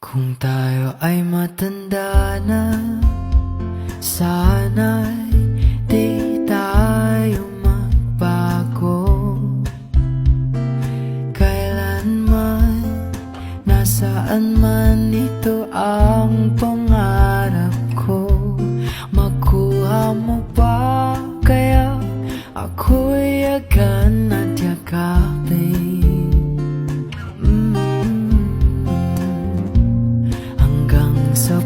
Kung tayo ay matanda na, sana'y di tayo magbago. Kailanman, nasaan man ito ang pangarap ko. Makuha mo ba kaya ako'y yagan at yakapin? Hanggang sa